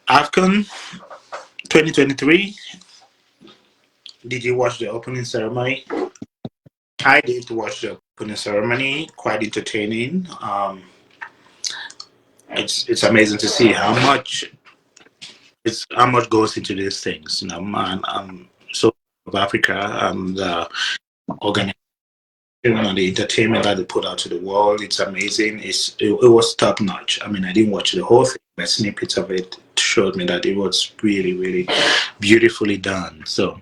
AFCON 2023. Did you watch the opening ceremony? I did watch the opening ceremony. Quite entertaining. It's amazing to see how much goes into these things. You know, man, so of Africa and the organization and the entertainment that they put out to the world. It's amazing. It was top notch. I mean, I didn't watch the whole thing, but snippets of it showed me that it was really, really beautifully done. So,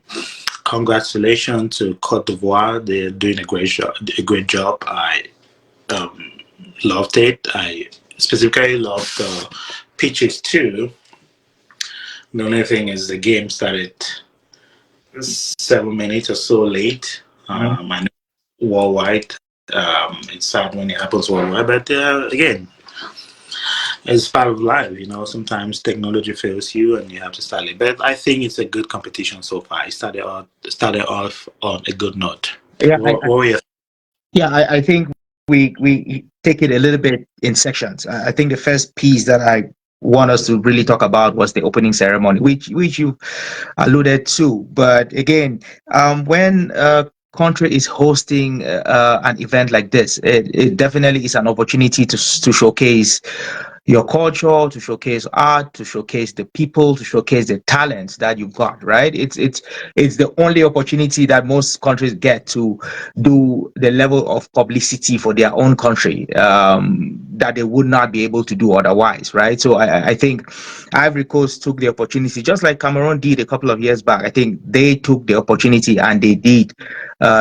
congratulations to Cote d'Ivoire. They're doing a great job. A great job. I um, loved it. I specifically loved the pitches too. The only thing is the game started 7 minutes or so late. I know worldwide. It's sad when it happens worldwide, but again, it's part of life. You know, sometimes technology fails you, and you have to start it. But I think it's a good competition so far. It started off on a good note. Yeah, What were your I think we take it a little bit in sections. I think the first piece that I want us to really talk about was the opening ceremony, which you alluded to. But again, when a country is hosting an event like this, it definitely is an opportunity to showcase your culture, to showcase art, to showcase the people, to showcase the talents that you've got, right? It's the only opportunity that most countries get to do the level of publicity for their own country that they would not be able to do otherwise, right? So I think Ivory Coast took the opportunity, just like Cameroon did a couple of years back. I think they took the opportunity and they did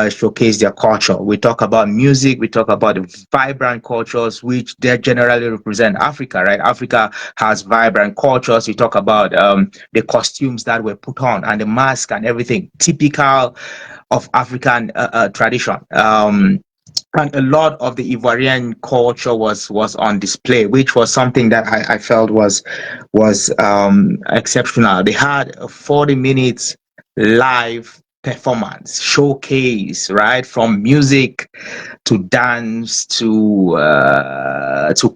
showcase their culture. We talk about music, we talk about the vibrant cultures which they generally represent Africa, right? Africa has vibrant cultures. We talk about the costumes that were put on and the mask and everything, typical of African tradition. And a lot of the Ivorian culture was on display, which was something that I felt was exceptional. They had a 40 minutes live performance showcase, right, from music to dance to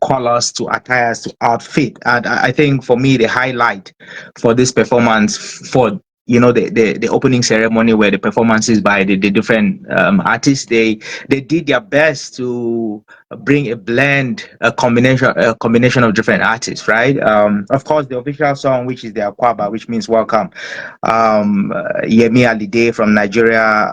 colors to attires to outfit. And I think for me the highlight for this performance, for the opening ceremony, where the performances by the different artists, they did their best to bring a combination of different artists, right? Of course, the official song, which is the Akwaba, which means welcome, Yemi Alide from Nigeria,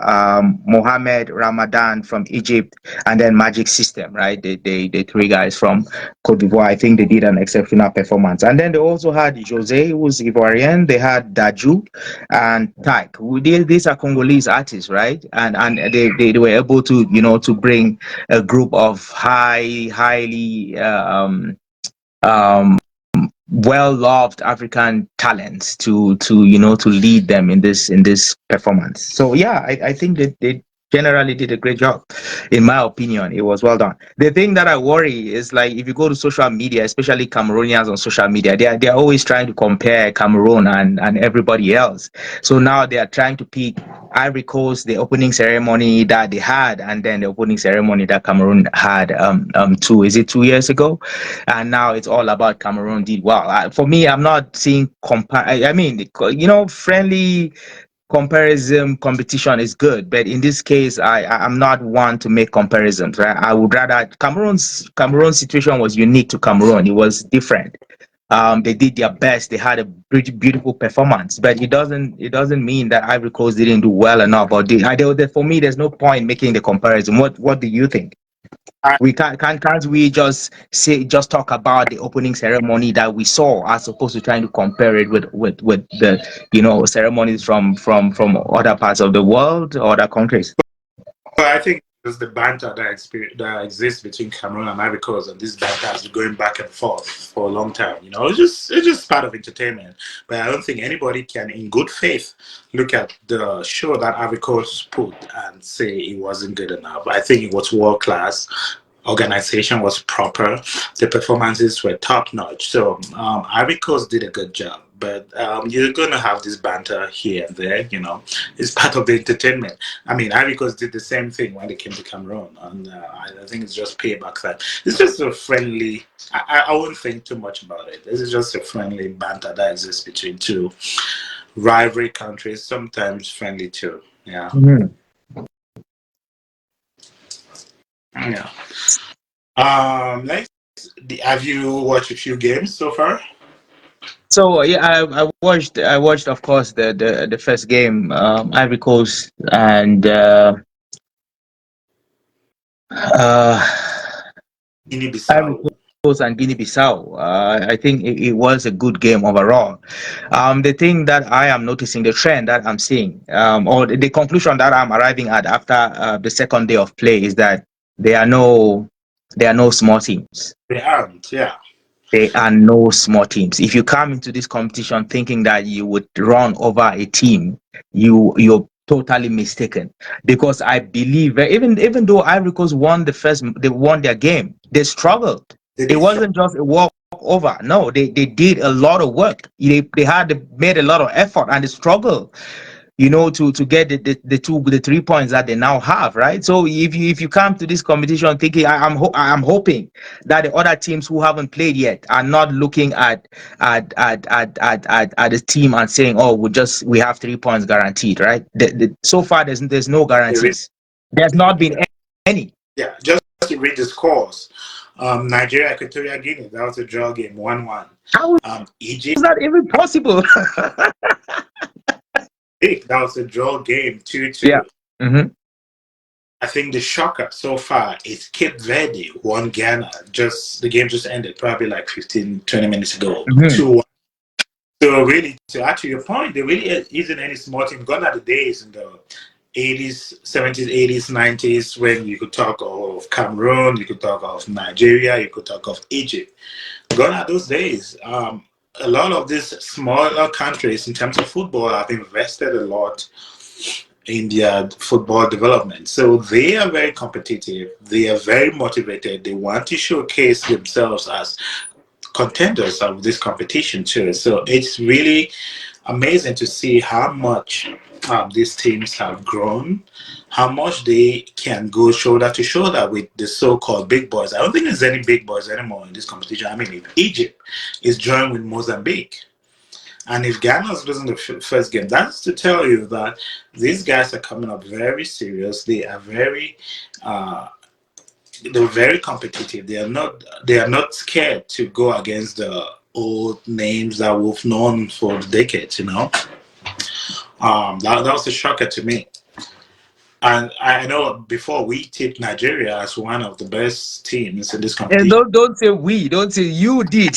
Mohammed Ramadan from Egypt, and then Magic System, right? The three guys from Cote d'Ivoire. I think they did an exceptional performance. And then they also had Jose, who's Ivorian. They had Daju and Tyke. These are Congolese artists, right? And they were able to to bring a group of highly well loved African talents to lead them in this performance. So yeah, I think that they generally did a great job. In my opinion, it was well done. The thing that I worry is, like, if you go to social media, especially Cameroonians on social media, they're always trying to compare Cameroon and everybody else. So now they are trying to pick Ivory Coast, the opening ceremony that they had, and then the opening ceremony that Cameroon had 2 years ago, and now it's all about Cameroon did well. For me, I'm not seeing I mean, friendly comparison competition is good, but in this case, I'm not one to make comparisons, right? I would rather Cameroon's situation was unique to Cameroon. It was different. They did their best. They had a pretty beautiful performance, but it doesn't mean that Ivory Coast didn't do well enough. For me, there's no point making the comparison. What do you think? We can't we just talk about the opening ceremony that we saw, as opposed to trying to compare it with the ceremonies from other parts of the world, other countries. Well, I think it's the banter that exists between Cameroon and Ivory Coast, and this banter has been going back and forth for a long time. You know, it's just part of entertainment. But I don't think anybody can, in good faith, look at the show that Ivory Coast put and say it wasn't good enough. I think it was world class. Organization was proper. The performances were top notch. So Ivory Coast did a good job. but you're gonna have this banter here and there. It's part of the entertainment. I mean, Ivory Coast did the same thing when they came to Cameroon, and I think it's just payback that it's just a friendly. I wouldn't think too much about it. This is just a friendly banter that exists between two rivalry countries, sometimes friendly too. Yeah, Mhm. yeah. Next, have you watched a few games so far? So yeah, I watched of course the first game, Ivory Coast and uh, Ivory Guinea-Bissau. Coast and Guinea-Bissau. I think it was a good game overall. The thing that I am noticing, the trend that I'm seeing, or the conclusion that I'm arriving at after the second day of play is that there are no there are no small teams. They aren't. Yeah. There are no small teams. If you come into this competition thinking that you would run over a team, you're totally mistaken. Because I believe that even though Ivory Coast they won their game, they struggled. They It did struggle. wasn't just a walk over. No, they did a lot of work. They made a lot of effort and they struggled, to get the 3 points that they now have, right? So if you come to this competition thinking, I'm hoping that the other teams who haven't played yet are not looking at the team and saying, oh, we have 3 points guaranteed, right? So far there's no They really, guarantees. There's not been any. yeah. Just to read the scores, Nigeria, Equatorial Guinea. That was a draw game, 1-1. How Egypt, is that even possible? that was a draw game, Yeah. 2-2. Hmm. I think the shocker so far is Cape Verde won Ghana. Just the game just ended, probably like 15, 20 minutes ago. Hmm. 2-1. So really, to add to your point, there really isn't any small team. Gone are the days in the 80s, 70s, 80s, 90s when you could talk of Cameroon, you could talk of Nigeria, you could talk of Egypt. Gone are those days. A lot of these smaller countries, in terms of football, have invested a lot in their football development. So they are very competitive. They are very motivated. They want to showcase themselves as contenders of this competition too. So it's really amazing to see how much these teams have grown, how much they can go shoulder to shoulder with the so-called big boys. I don't think there's any big boys anymore in this competition. I mean, if Egypt is joined with Mozambique, and if Ghana's losing the first game, that's to tell you that these guys are coming up very serious. Uh, they're very competitive. They are not scared to go against the old names that we've known for decades. That was a shocker to me. And I know before we tipped Nigeria as one of the best teams in this And competition. don't say we, don't say you did.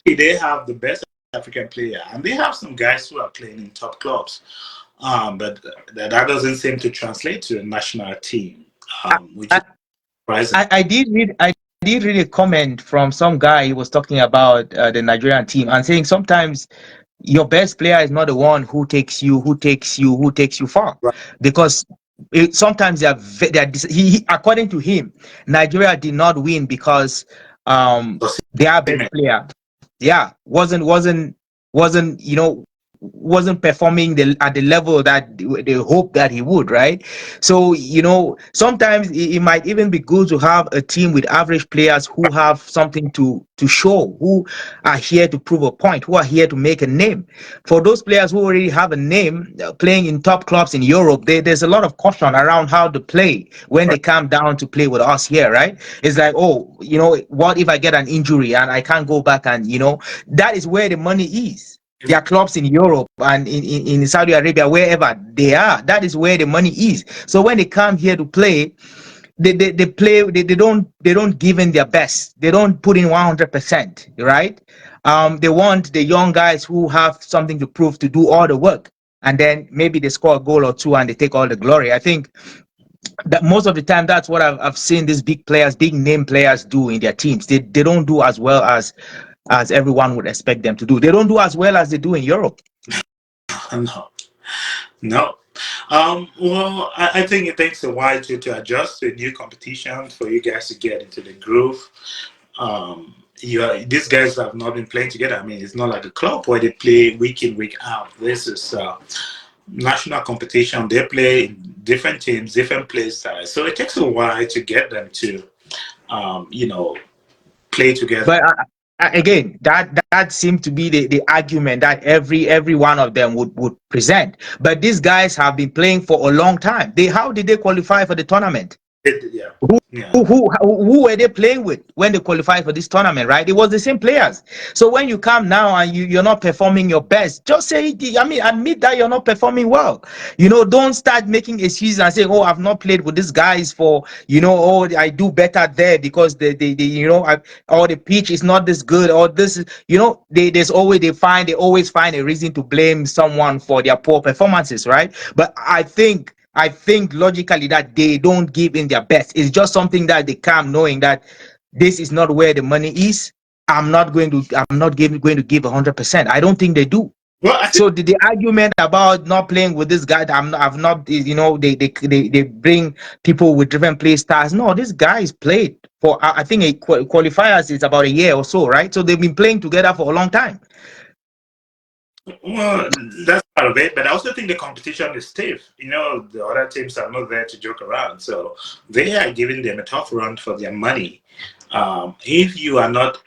They have the best African player, and they have some guys who are playing in top clubs. But that doesn't seem to translate to a national team, which I, is surprising. I did read a comment from some guy. He was talking about the Nigerian team and saying sometimes your best player is not the one who takes you far, Right. because sometimes according to him, Nigeria did not win because So, their best player, yeah, wasn't performing at the level that they hope that he would, right? So sometimes it might even be good to have a team with average players who have something to show, who are here to prove a point, who are here to make a name. For those players who already have a name, playing in top clubs in Europe, there's a lot of caution around how to play when they come down to play with us here, right? It's like, oh, what if I get an injury and I can't go back, and that is where the money is. There are clubs in Europe and in Saudi Arabia, wherever they are. That is where the money is. So when they come here to play, they play. They don't give in their best. They don't put in 100%. Right? They want the young guys who have something to prove to do all the work, and then maybe they score a goal or two and they take all the glory. I think that most of the time that's what I've seen these big players, big name players do in their teams. They don't do as well as everyone would expect them to do. They don't do as well as they do in Europe. no, no. Well, I think it takes a while to adjust to a new competition for you guys to get into the groove. these guys have not been playing together. I mean, it's not like a club where they play week in, week out. This is national competition. They play in different teams, different play styles. So it takes a while to get them to, you know, play together. But again, that seemed to be the argument that every one of them would present. But these guys have been playing for a long time. How did they qualify for the tournament? Yeah, Who, yeah. who were they playing with when they qualified for this tournament, right? It was the same players. So when you come now and you're not performing your best, just say, I mean, admit that you're not performing well. Don't start making excuses and say, oh, I've not played with these guys for, oh, I do better there because or the pitch is not this good, or this is, they always find a reason to blame someone for their poor performances, right? But I think logically that they don't give in their best. It's just something that they come knowing that this is not where the money is. I'm not going to give 100%. I don't think they do. Well, I think So the argument about not playing with this guy, I've not, they bring people with different play styles. No, this guy is played for, I think qualifiers is about a year or so, right? So they've been playing together for a long time. well, that's part of it, but I also think the competition is stiff. The other teams are not there to joke around, so they are giving them a tough run for their money. If you are not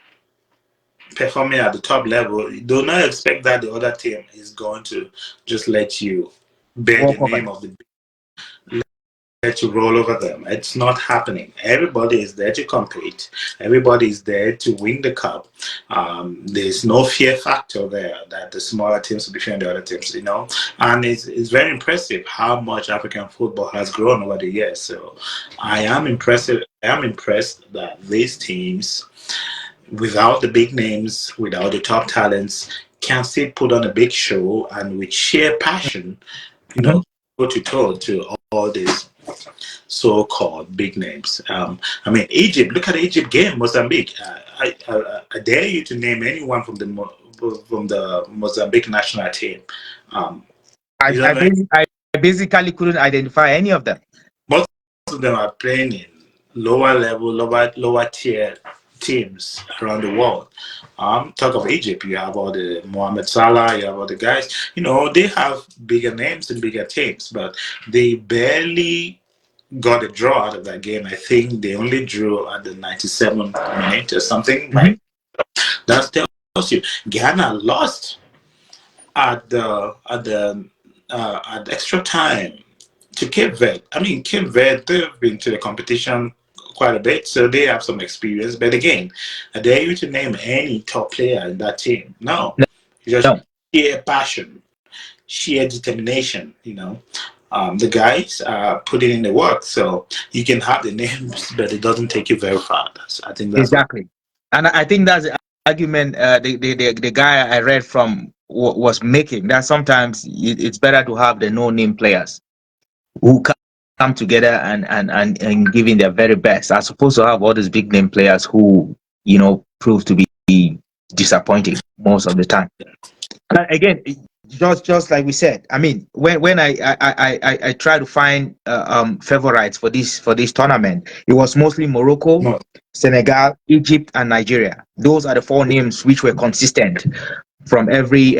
performing at the top level, do not expect that the other team is going to just let you bear the Walk over name of the to roll over them. It's not happening. Everybody is there to compete. Everybody is there to win the cup. There's no fear factor there that the smaller teams will be fearing the other teams. And it's very impressive how much African football has grown over the years. So I am impressed. I am impressed that these teams, without the big names, without the top talents, can still put on a big show and with sheer passion, Mhm. go to toe to all these so-called big names. I mean, Egypt. Look at the Egypt game, Mozambique. I dare you to name anyone from the Mozambique national team. Um, I, you don't I, know. I basically couldn't identify any of them. Most of them are playing in lower level, lower tier teams around the world. Talk of Egypt, you have all the Mohamed Salah, you have all the guys. They have bigger names and bigger teams, but they barely got a draw out of that game. I think they only drew at the 97th minute or something. Mhm. Like that tells you, Ghana lost at extra time to Cape Verde. I mean, Cape Verde, they've been to the competition quite a bit, so they have some experience. But again, I dare you to name any top player in that team. No, No, it's just no, sheer passion, sheer determination. The guys are putting in the work, so you can have the names, but it doesn't take you very far. I think that's what. exactly. And I think that's the argument the guy I read from was making, that sometimes it's better to have the no-name players who come together and giving their very best, as opposed to have all these big name players who prove to be disappointing most of the time. Again, just like we said, I mean, when I try to find favorites for this tournament, it was mostly Morocco, No, Senegal, Egypt, and Nigeria. Those are the four names which were consistent from every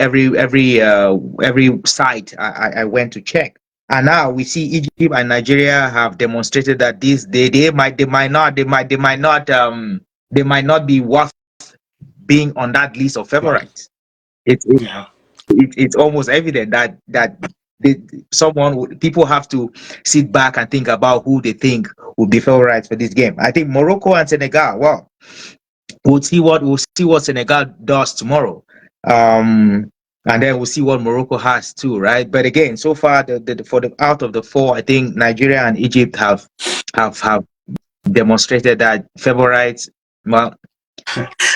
site I went to check. And now we see Egypt and Nigeria have demonstrated that they might not be worth being on that list of no, favorites. It's yeah. it's almost evident that the, people have to sit back and think about who they think would be favorites for this game. I think Morocco and Senegal. Well, we'll see what Senegal does tomorrow. And then we'll see what Morocco has too, right? But again, so far for the out of the four, I think Nigeria and Egypt have demonstrated that favorites, well,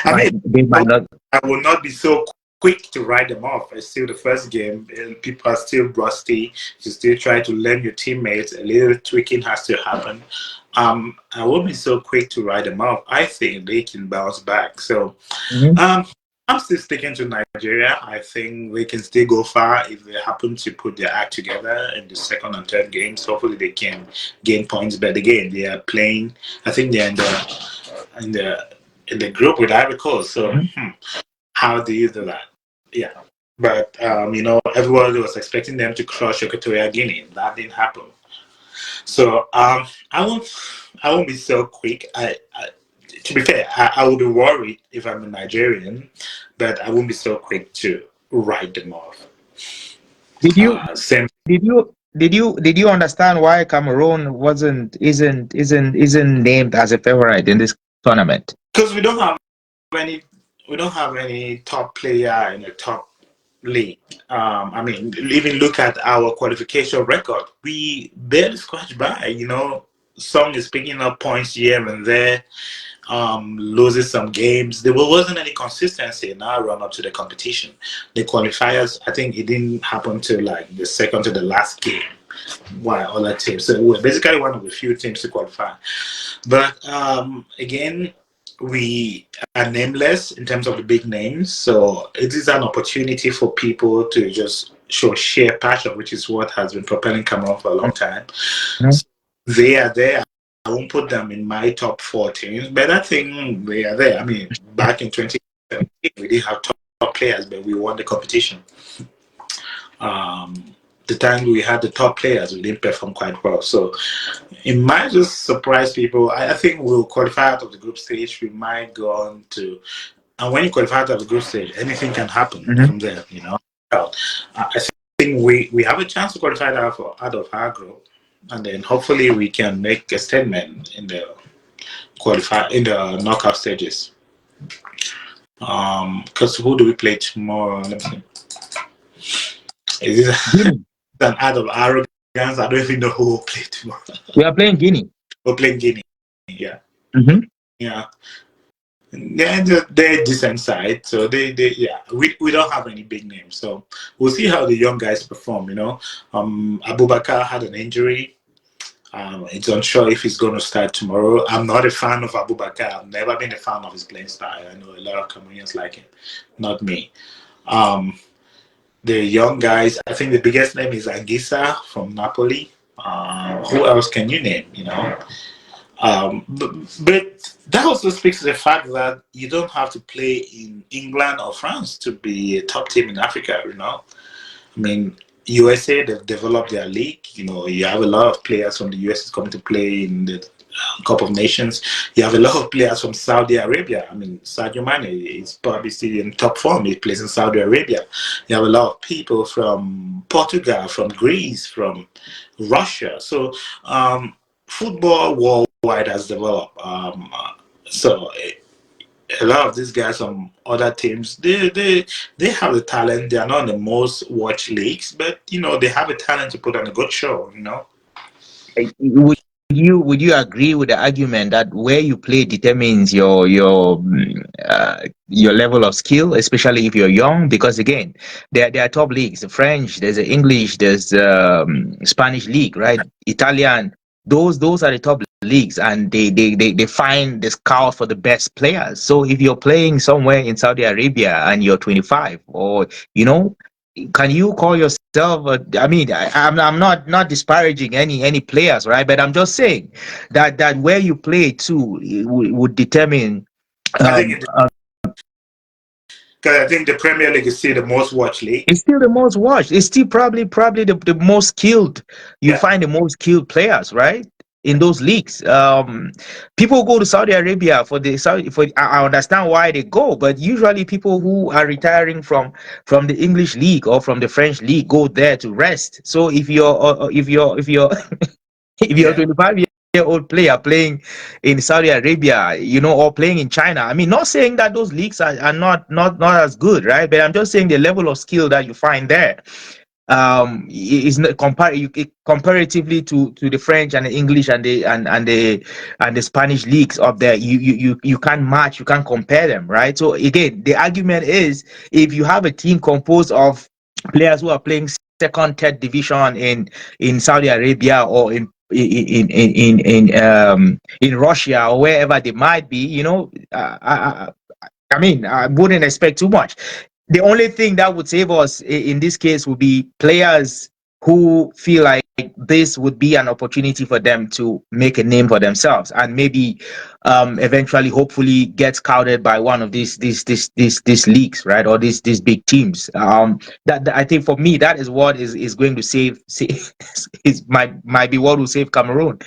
I mean, they might not. I will not be so quick to write them off. It's still the first game, and people are still rusty. You still try to learn your teammates. A little tweaking has to happen. I won't be so quick to write them off. I think they can bounce back. So, Mhm. um, I'm still sticking to Nigeria. I think they can still go far if they happen to put their act together in the second and third games. Hopefully, they can gain points. But again, they are playing. I think they're in the in the group with Ivory Coast. So Mhm. how do you do that? Yeah. But everybody was expecting them to crush Equatorial Guinea. That didn't happen. So I won't be so quick. To be fair, I will be worried if I'm a Nigerian, but I won't be so quick to write them off. Did you Same did you understand why Cameroon isn't named as a favorite in this tournament? because any we don't have any top player in the top league. I mean, even look at our qualification record. We barely scratch by. Song is picking up points here and there, loses some games. There wasn't any consistency in our run up to the competition. The qualifiers, I think it didn't happen till like the second to the last game. While other teams, so we're basically one of the few teams to qualify. But again, we are nameless in terms of the big names, so it is an opportunity for people to just show sheer passion, which is what has been propelling Cameroon for a long time. Mhm. So they are there. I won't put them in my top 14, but I think they are there. I mean, back in 2017, we didn't have top players, but we won the competition. Um, the time we had the top players, we didn't perform quite well. So it might just surprise people. I think we'll qualify out of the group stage. We might go on to, and when you qualify out of the group stage, anything can happen Mhm. from there. I think we have a chance to qualify out of our group, and then hopefully we can make a statement in the knockout stages. Because who do we play tomorrow? Let me see. Is this Guinea. an act of arrogance? I don't even know who will play tomorrow. We are playing Guinea. We're playing Guinea. Yeah. Mhm. Yeah. They're decent side, so they yeah. We don't have any big names, so we'll see how the young guys perform. Abubakar had an injury. It's unsure if he's going to start tomorrow. I'm not a fan of Abubakar. I've never been a fan of his playing style. I know a lot of Cameroonians like him, not me. Um, the young guys, I think the biggest name is Anguissa from Napoli. Who else can you name? But that also speaks to the fact that you don't have to play in England or France to be a top team in Africa. I mean, USA, they've developed their league. You have a lot of players from the US coming to play in the Cup of Nations. You have a lot of players from Saudi Arabia. I mean, Sadio Mane is probably still in top form. He plays in Saudi Arabia. You have a lot of people from Portugal, from Greece, from Russia. So football worldwide has developed. So a lot of these guys from other teams, they have the talent. They are not in the most watched leagues, but they have a talent to put on a good show. Would you agree with the argument that where you play determines your level of skill, especially if you're young? Because again, there are top leagues: the French, there's the English, there's Spanish league, right? Italian. Those are the top leagues, and they find the scout for the best players. So if you're playing somewhere in Saudi Arabia and you're 25, or you know can you call yourself I mean, I'm not disparaging any players, right? But I'm just saying that where you play too would determine. I think um because I think the Premier League is still the most watched league. it's still the most watched. It's still probably the most skilled. You Yeah, find the most skilled players, right? In those leagues. People go to Saudi Arabia for the Saudi for I understand why they go, but usually people who are retiring from the English league or from the French league go there to rest. So if you're if you're a yeah. 25-year-old player playing in Saudi Arabia, or playing in China, I mean, not saying that those leagues are not as good, right? But I'm just saying the level of skill that you find there is not comparatively to the French and the English and the Spanish leagues up there. You can't match, you can't compare them, right? So again, the argument is if you have a team composed of players who are playing second, third division in Saudi Arabia or in Russia or wherever they might be, I mean, I wouldn't expect too much. The only thing that would save us in this case would be players who feel like this would be an opportunity for them to make a name for themselves and maybe eventually, hopefully, get scouted by one of these leagues, right, or these big teams. That I think for me that is what is going to save is might be what will save Cameroon,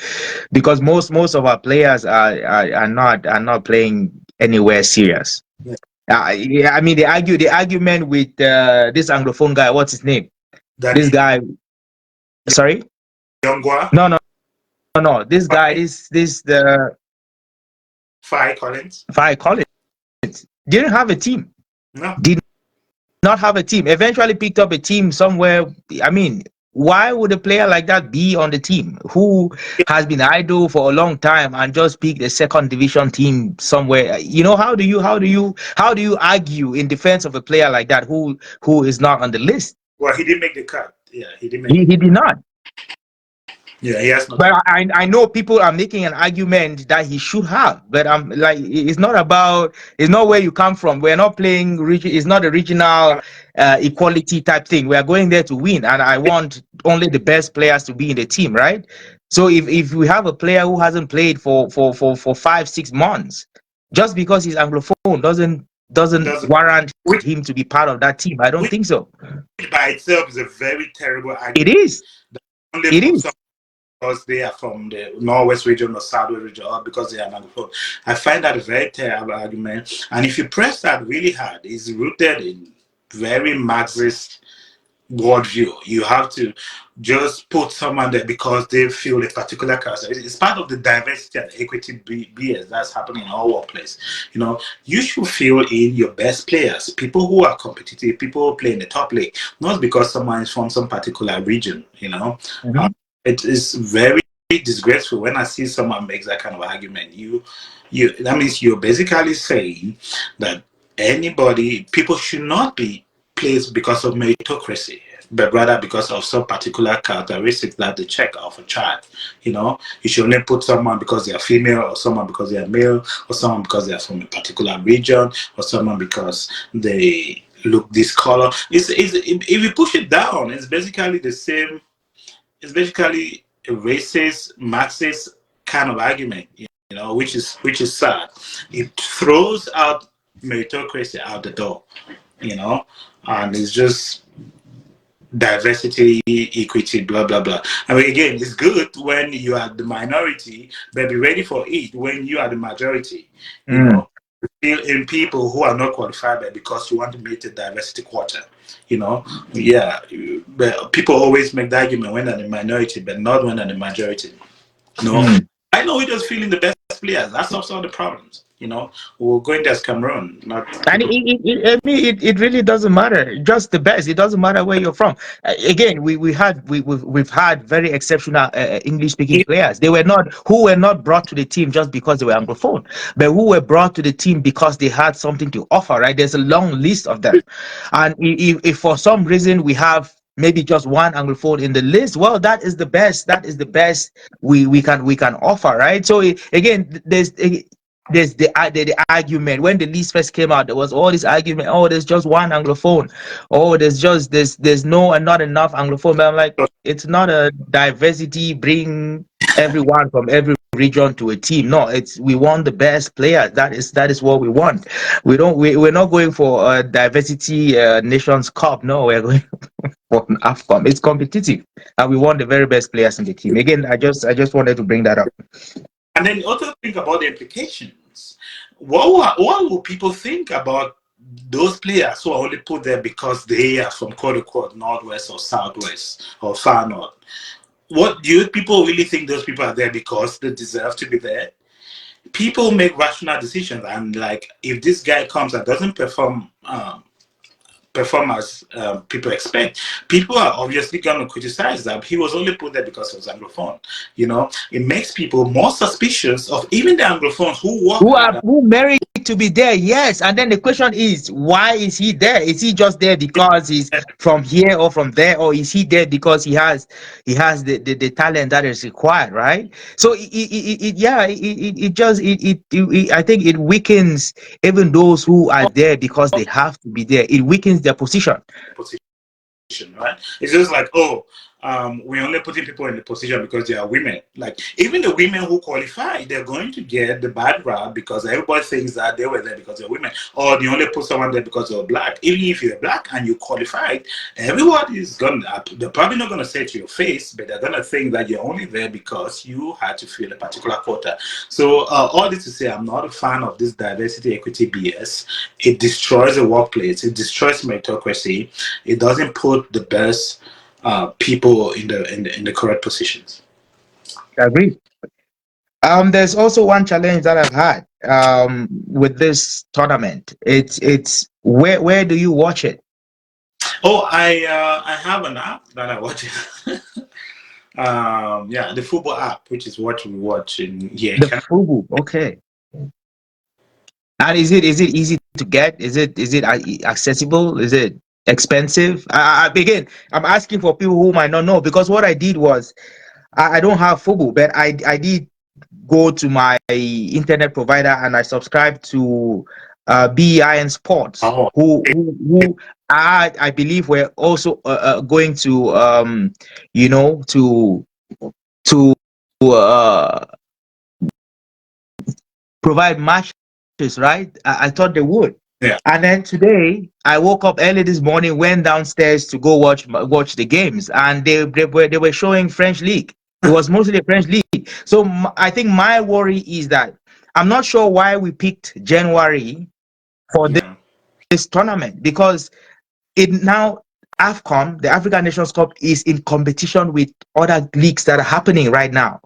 because most of our players are not playing anywhere serious. Yeah. Yeah, I mean the argument with this Anglophone guy. What's his name? This Daddy guy. Sorry. Yongwa, No, no, no. This guy. This the Fi Collins. Five Collins didn't have a team. No. Did not have a team. Eventually picked up a team somewhere. I mean, why would a player like that be on the team who has been idle for a long time and just pick the second division team somewhere? How do you argue in defense of a player like that who is not on the list? Well, he didn't make the cut. Yeah, he didn't make He it. did not. Yeah, he has But nothing. I know people are making an argument that he should have, but I'm like, it's not where you come from. We're not playing it's not a regional equality type thing. We are going there to win, and I want only the best players to be in the team, right? So if we have a player who hasn't played for 5 6 months, just because he's anglophone doesn't Doesn't warrant which him to be part of that team. I don't which think so. by itself is a very terrible It argument. is. Only It put is. some because they are from the Northwest region or Southwest region, or because they are Anglophone. I find that a very terrible argument. And if you press that really hard, it's rooted in very Marxist worldview. You have to just put someone there because they feel a particular character. It's part of the diversity and equity BS that's happening in our workplace. You should feel in your best players, people who are competitive, people who play in the top league, not because someone is from some particular region. Mhm. It is very disgraceful when I see someone makes that kind of argument. That means you're basically saying that people should not be placed because of meritocracy, but rather because of some particular characteristics that they check of a child. You should only put someone because they are female, or someone because they are male, or someone because they are from a particular region, or someone because they look this color. If you push it down, it's basically a racist, Marxist kind of argument, which is sad. It throws out meritocracy out the door, you know, and it's just diversity, equity, blah blah blah. I mean, again, it's good when you are the minority, but be ready for it when you are the majority. You Mm. know, in people who are not qualified because you want to meet the diversity quota. Yeah, but people always make the argument when they're the minority, but not when they're the majority. No, Mm. I know we just feeling the best players. That solves all the problems. We're going there as Cameroon, not And people. I mean, it really doesn't matter. Just the best. It doesn't matter where you're from. Again, we've had very exceptional English speaking players. They were not who were not brought to the team just because they were anglophone, but who were brought to the team because they had something to offer. Right? There's a long list of them, and if for some reason we have maybe just one anglophone in the list, well, that is the best. That is the best we can offer. Right? So again, there's the argument when the list first came out. There was all this argument. Oh, there's just one anglophone. Oh, there's no and not enough anglophone. But I'm like, it's not a diversity. Bring everyone from every region to a team. No, we want the best players. That is what we want. We're not going for a diversity nations cup. No, we're going for an AFCON. It's competitive, and we want the very best players in the team. Again, I just wanted to bring that up. And then also think about the implications. What will people think about those players who are only put there because they are from quote unquote Northwest or Southwest or far north? What do you people really think those people are there because they deserve to be there? People make rational decisions, and like if this guy comes and doesn't perform as people expect, people are obviously going to criticize that he was only put there because he was Anglophone. It makes people more suspicious of even the Anglophones who work hard. Who merit to be there? Yes. And then the question is, why is he there? Is he just there because he's from here or from there, or is he there because he has the talent that is required, right? So I think it weakens even those who are there because they have to be there. It weakens their position. Position, right? It's just like, oh, we're only putting people in the position because they are women. Like even the women who qualify, they're going to get the bad rap because everybody thinks that they were there because they're women, or they only put someone there because they're black. Even if you're black and you qualified, everybody is gonna. They're probably not gonna say it to your face, but they're gonna think that you're only there because you had to fill a particular quota. So all this to say, I'm not a fan of this diversity equity BS. It destroys the workplace. It destroys meritocracy. It doesn't put the best people in the correct positions. I agree. There's also one challenge that I've had with this tournament. It's where do you watch it? Oh, I have an app that I watch. Yeah, the football app, which is what we watch in here in The Canada. Fubu. Okay. And is it easy to get? Is it accessible? Is it expensive? Again, I'm asking for people who might not know because what I did was I don't have Fubu, but I did go to my internet provider and I subscribed to BEIN Sports, Oh, who I believe were also going to to uh, provide matches, right? I thought they would. yeah. And then today, I woke up early this morning, went downstairs to go watch the games, and they were showing French league. It was mostly a French league. So I think my worry is that I'm not sure why we picked January for Yeah. this tournament because it now AFCON, the African Nations Cup, is in competition with other leagues that are happening right now.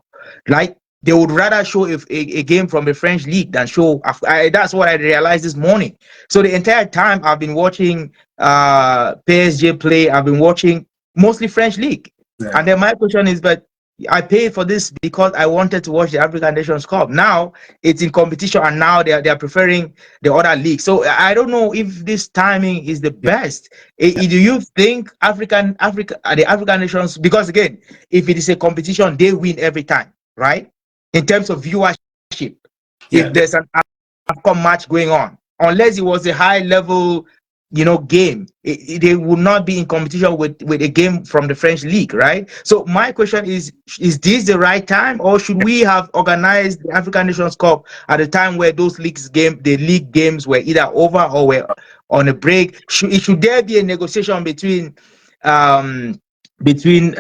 Like they would rather show a game from the French league than show. That's what I realized this morning. So the entire time I've been watching PSG play, I've been watching mostly French league. Yeah. And then my question is, but I paid for this because I wanted to watch the African Nations Cup. Now it's in competition, and now they are preferring the other league. So I don't know if this timing is the Yeah. best. Do you think the African nations, because again, if it is a competition, they win every time, right? In terms of viewership, Yeah. if there's an AFCON match going on, unless it was a high level, game, they would not be in competition with a game from the French league, right? So my question is this the right time, or should we have organized the African Nations Cup at a time where the league games were either over or were on a break? Should there be a negotiation um between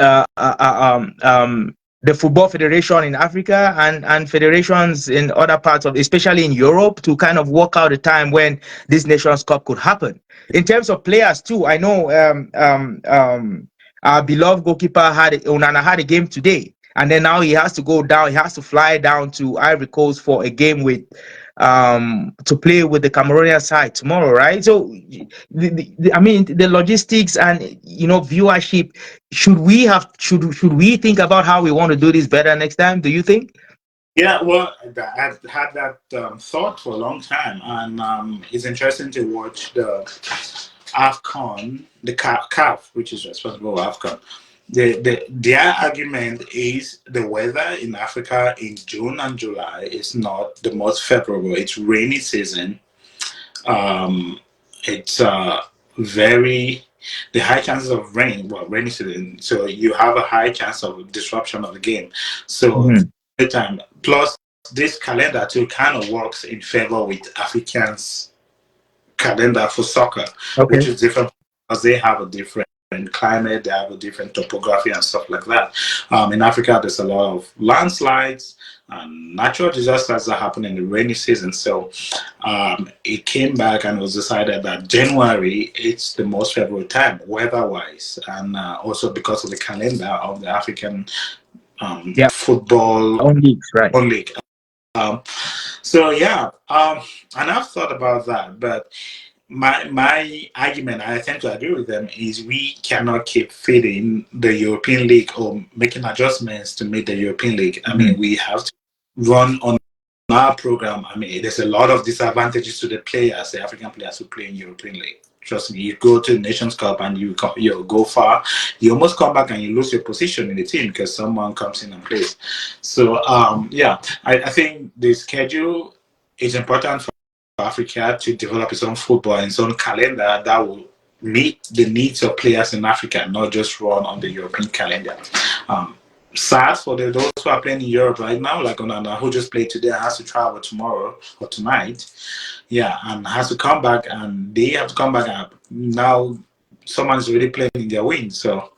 the football federation in Africa and federations in other parts of, especially in Europe, to kind of work out a time when this Nations Cup could happen? In terms of players too, I know our beloved goalkeeper Onana had a game today, and then now he has to go down. He has to fly down to Ivory Coast for a game to play with the Cameroonian side tomorrow, right? So, I mean, the logistics and viewership. Should we think about how we want to do this better next time? Do you think? Yeah, well, I've had that thought for a long time, and it's interesting to watch the AFCON, the CAF, which is responsible for AFCON. Their argument is the weather in Africa in June and July is not the most favorable. It's rainy season. Um, it's very the high chances of rain. Well, rainy season, so you have a high chance of disruption of the game. So Mhm. the time plus this calendar too kind of works in favor with Africans calendar for soccer, which Okay. is different because they have a different climate, they have a different topography and stuff like that. In Africa, there's a lot of landslides and natural disasters that happen in the rainy season. So it came back and was decided that January it's the most favorable time weather-wise, and also because of the calendar of the African Yeah. football Own leagues, right? league. Um, so yeah, and I've thought about that, but my argument, I tend to agree with them, is we cannot keep feeding the European League or making adjustments to meet the European League. I mean, Mhm. we have to run on our program. I mean, there's a lot of disadvantages to the players, the African players who play in European League. Trust me, you go to the Nations Cup and you go far, you almost come back and you lose your position in the team because someone comes in and plays. So yeah, I think the schedule is important for Africa to develop its own football and its own calendar that will meet the needs of players in Africa, not just run on the European calendar. Sad for those who are playing in Europe right now, like Onana, who just played today, has to travel tomorrow or tonight. Yeah, and has to come back, and they have to come back. And now someone's already playing in their wings. So